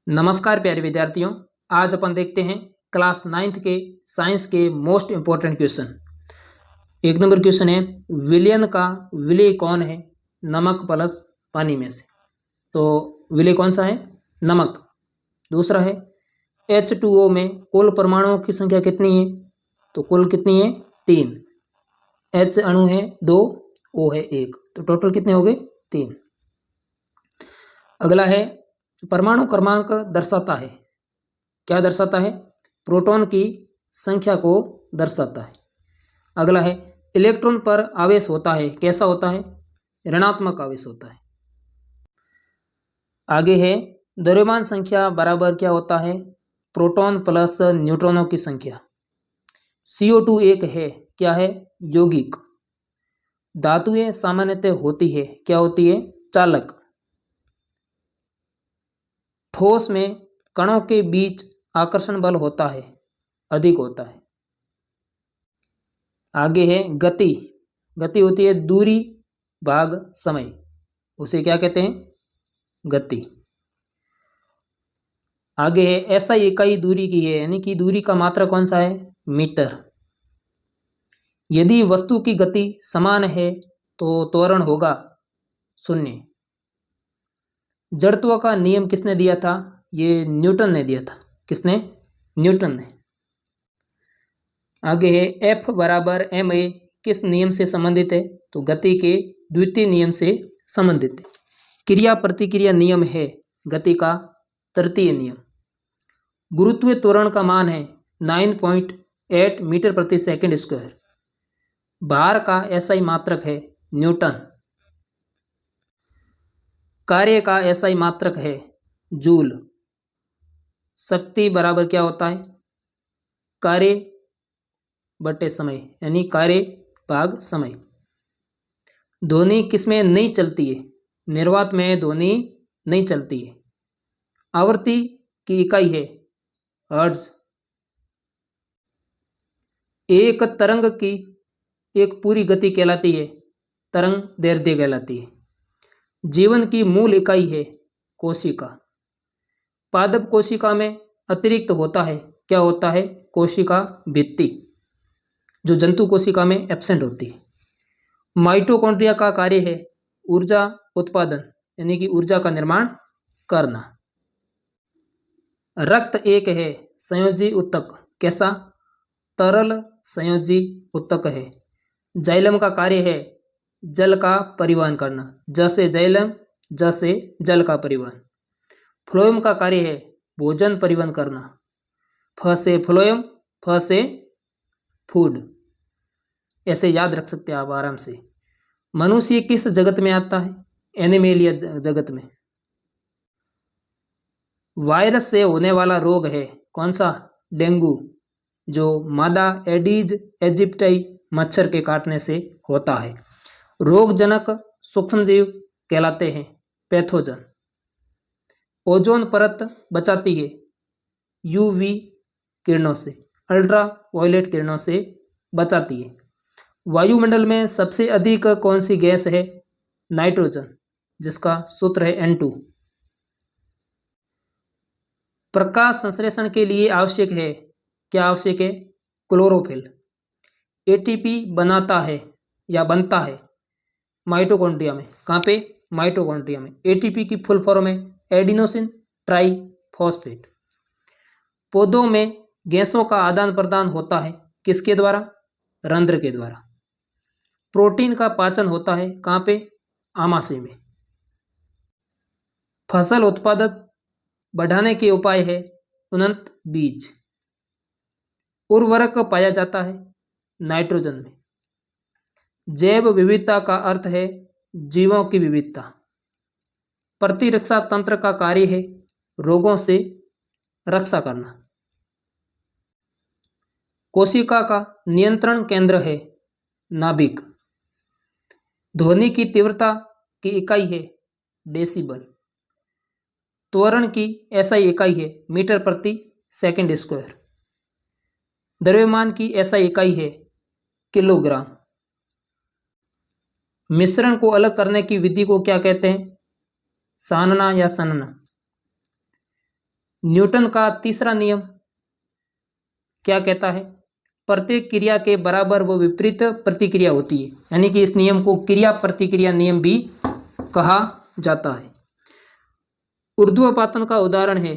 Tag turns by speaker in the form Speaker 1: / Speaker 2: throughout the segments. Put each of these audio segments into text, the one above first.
Speaker 1: नमस्कार प्यारे विद्यार्थियों। आज अपन देखते हैं क्लास 9th के साइंस के मोस्ट इम्पोर्टेंट क्वेश्चन। एक नंबर क्वेश्चन है, विलयन का विलय कौन है नमक प्लस पानी में से। तो विलय कौन सा है? नमक। दूसरा है, H2O में कुल परमाणुओं की संख्या कितनी है? तो कुल कितनी है? 3। H अणु है 2, O है 1, तो टोटल कितने हो गए? 3। अगला है, परमाणु क्रमांक दर्शाता है। क्या दर्शाता है? प्रोटॉन की संख्या को दर्शाता है। अगला है, इलेक्ट्रॉन पर आवेश होता है, कैसा होता है? ऋणात्मक आवेश होता है। आगे है, द्रव्यमान संख्या बराबर क्या होता है? प्रोटॉन प्लस न्यूट्रॉनों की संख्या। CO2 एक है, क्या है? यौगिक। धातुएं सामान्यतः होती है, क्या होती है? चालक। ठोस में कणों के बीच आकर्षण बल होता है, अधिक होता है। आगे है, गति। गति होती है दूरी भाग समय, उसे क्या कहते हैं? गति। आगे है, ऐसा इकाई दूरी की है, यानी कि दूरी का मात्रक कौन सा है? मीटर। यदि वस्तु की गति समान है तो त्वरण होगा 0। जड़त्व का नियम किसने दिया था? ये न्यूटन ने दिया था। किसने? न्यूटन ने। आगे है, F बराबर ma किस नियम से संबंधित है? तो गति के द्वितीय नियम से संबंधित है। क्रिया प्रतिक्रिया नियम है गति का तृतीय नियम। गुरुत्वीय त्वरण का मान है 9.8 मीटर प्रति सेकंड स्क्वायर। भार का SI मात्रक है न्यूटन। कार्य का SI मात्रक है जूल। शक्ति बराबर क्या होता है? कार्य बटे समय, यानी कार्य भाग समय। ध्वनि किसमें नहीं चलती है? निर्वात में ध्वनि नहीं चलती है। आवृत्ति की इकाई है हर्ट्ज। एक तरंग की एक पूरी गति कहलाती है तरंग दैर्ध्य कहलाती है। जीवन की मूल इकाई है कोशिका। पादप कोशिका में अतिरिक्त होता है, क्या होता है? कोशिका भित्ति, जो जंतु कोशिका में एब्सेंट होती है। माइटोकॉन्ड्रिया का कार्य है ऊर्जा उत्पादन, यानी कि ऊर्जा का निर्माण करना। रक्त एक है संयोजी ऊतक, कैसा? तरल संयोजी ऊतक है। जाइलम का कार्य है जल का परिवहन करना, जैसे जाइलम, जैसे जल का परिवहन। फ्लोएम का कार्य है भोजन परिवहन करना। फ से फ्लोएम, फ से फूड, ऐसे याद रख सकते हैं आप आराम से। मनुष्य किस जगत में आता है? एनिमेलिया जगत में। वायरस से होने वाला रोग है कौन सा? डेंगू, जो मादा एडीज एजिप्टाई मच्छर के काटने से होता है। रोगजनक सूक्ष्मजीव कहलाते हैं पैथोजन। ओजोन परत बचाती है UV किरणों से, अल्ट्रा वायलेट किरणों से बचाती है। वायुमंडल में सबसे अधिक कौन सी गैस है? नाइट्रोजन, जिसका सूत्र है N2। प्रकाश संश्लेषण के लिए आवश्यक है, क्या आवश्यक है? क्लोरोफिल। ATP बनाता है या बनता है माइटोकॉन्ड्रिया में, कहाँ पे? माइटोकॉन्ड्रिया में। ATP की फुल फॉर्म है एडिनोसिन ट्राइफॉस्फेट। पौधों में गैसों का आदान प्रदान होता है किसके द्वारा? रंध्र के द्वारा। प्रोटीन का पाचन होता है कहाँ पे? आमाशय में। फसल उत्पादन बढ़ाने के उपाय है उन्नत बीज। उर्वरक पाया जाता है नाइट्रोजन में। जैव विविधता का अर्थ है जीवों की विविधता। प्रतिरक्षा तंत्र का कार्य है रोगों से रक्षा करना। कोशिका का नियंत्रण केंद्र है नाभिक। ध्वनि की तीव्रता की इकाई है डेसिबल। त्वरण की SI इकाई है मीटर प्रति सेकंड स्क्वायर। द्रव्यमान की SI इकाई है किलोग्राम। मिश्रण को अलग करने की विधि को क्या कहते हैं? सानना या सनना। न्यूटन का तीसरा नियम क्या कहता है? प्रत्येक क्रिया के बराबर व विपरीत प्रतिक्रिया होती है, यानी कि इस नियम को क्रिया प्रतिक्रिया नियम भी कहा जाता है। ऊर्ध्वपातन का उदाहरण है,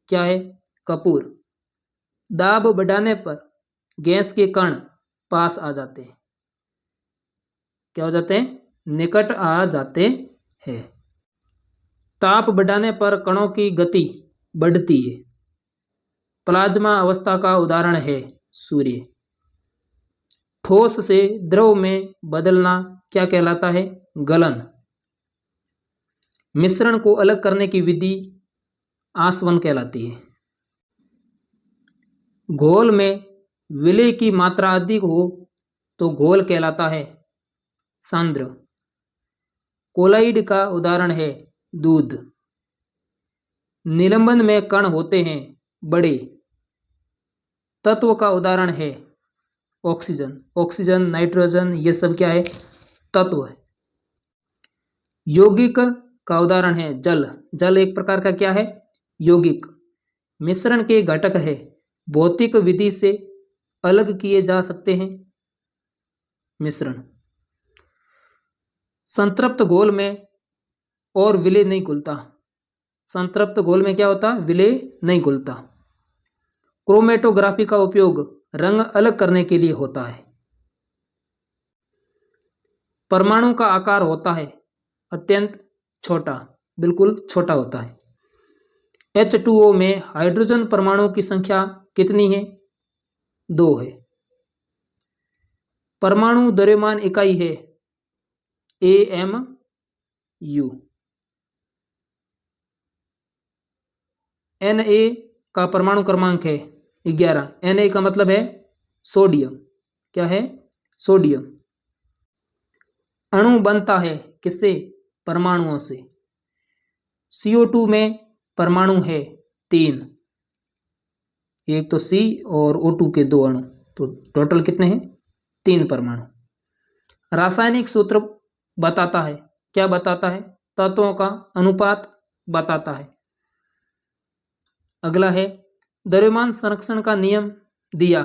Speaker 1: क्या है? कपूर। दाब बढ़ाने पर गैस के कण पास आ जाते हैं, क्या हो जाते हैं? निकट आ जाते हैं। ताप बढ़ाने पर कणों की गति बढ़ती है। प्लाज्मा अवस्था का उदाहरण है सूर्य। ठोस से द्रव में बदलना क्या कहलाता है? गलन। मिश्रण को अलग करने की विधि आसवन कहलाती है। घोल में विलय की मात्रा अधिक हो तो घोल कहलाता है सांद्र। कोलाइड का उदाहरण है दूध। निलंबन में कण होते हैं बड़े। तत्व का उदाहरण है ऑक्सीजन। ऑक्सीजन, नाइट्रोजन, ये सब क्या है? तत्व है। यौगिक का उदाहरण है जल। जल एक प्रकार का क्या है? यौगिक। मिश्रण के घटक है, भौतिक विधि से अलग किए जा सकते हैं मिश्रण। संतृप्त घोल में और विलय नहीं घुलता। संतृप्त घोल में क्या होता? विलय नहीं घुलता। क्रोमेटोग्राफी का उपयोग रंग अलग करने के लिए होता है। परमाणु का आकार होता है अत्यंत छोटा, बिल्कुल छोटा होता है। H2O में हाइड्रोजन परमाणु की संख्या कितनी है? 2 है। परमाणु द्रव्यमान इकाई है AMU। Na का परमाणु क्रमांक है 11। Na का मतलब है सोडियम। क्या है? सोडियम। अणु बनता है किससे? परमाणुओं से। CO2 में परमाणु है 3, एक तो C और O2 के 2 अणु, तो टोटल कितने हैं? 3 परमाणु। रासायनिक सूत्र बताता है, क्या बताता है? तत्वों का अनुपात बताता है। अगला है द्रव्यमान संरक्षण का नियम दिया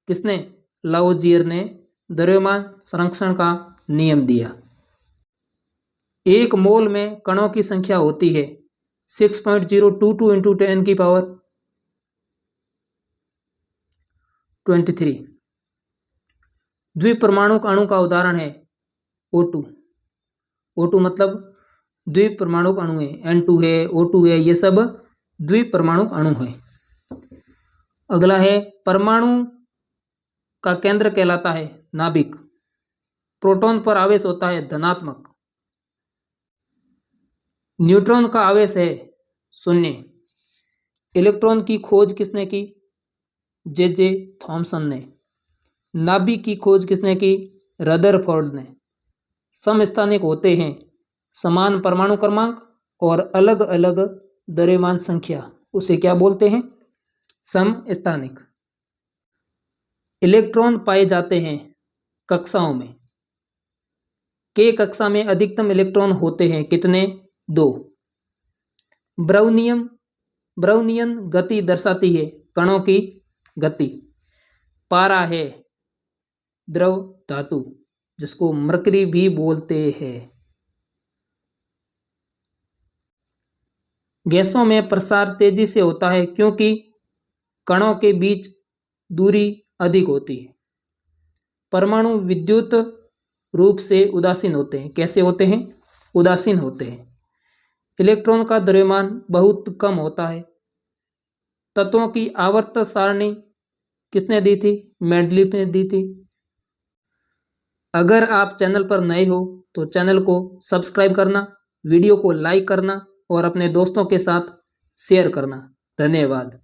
Speaker 1: किसने? लावोजियर ने द्रव्यमान संरक्षण का नियम दिया। एक मोल में कणों की संख्या होती है 6.022 इंटू 10 की पावर 23। द्विपरमाणुक अणु का उदाहरण है O2। O2 मतलब द्विपरमाणुक अणु है, N2 है, O2 है, ये सब द्विपरमाणुक अणु है। अगला है परमाणु का केंद्र कहलाता है नाभिक। प्रोटॉन पर आवेश होता है धनात्मक। न्यूट्रॉन का आवेश है 0। इलेक्ट्रॉन की खोज किसने की? J.J. थॉमसन ने। नाभिक की खोज किसने की? रदरफोर्ड ने। समस्थानिक होते हैं समान परमाणु क्रमांक और अलग अलग द्रव्यमान संख्या, उसे क्या बोलते हैं? समस्थानिक। इलेक्ट्रॉन पाए जाते हैं कक्षाओं में। K कक्षा में अधिकतम इलेक्ट्रॉन होते हैं कितने? 2। ब्राउनियन गति दर्शाती है कणों की गति। पारा है द्रव धातु जिसको मरकरी भी बोलते हैं। गैसों में प्रसार तेजी से होता है क्योंकि कणों के बीच दूरी अधिक होती है। परमाणु विद्युत रूप से उदासीन होते हैं। कैसे होते हैं? उदासीन होते हैं। इलेक्ट्रॉन का द्रव्यमान बहुत कम होता है। तत्वों की आवर्त सारणी किसने दी थी? मेंडलीफ ने दी थी। अगर आप चैनल पर नए हो तो चैनल को सब्सक्राइब करना, वीडियो को लाइक करना और अपने दोस्तों के साथ शेयर करना। धन्यवाद।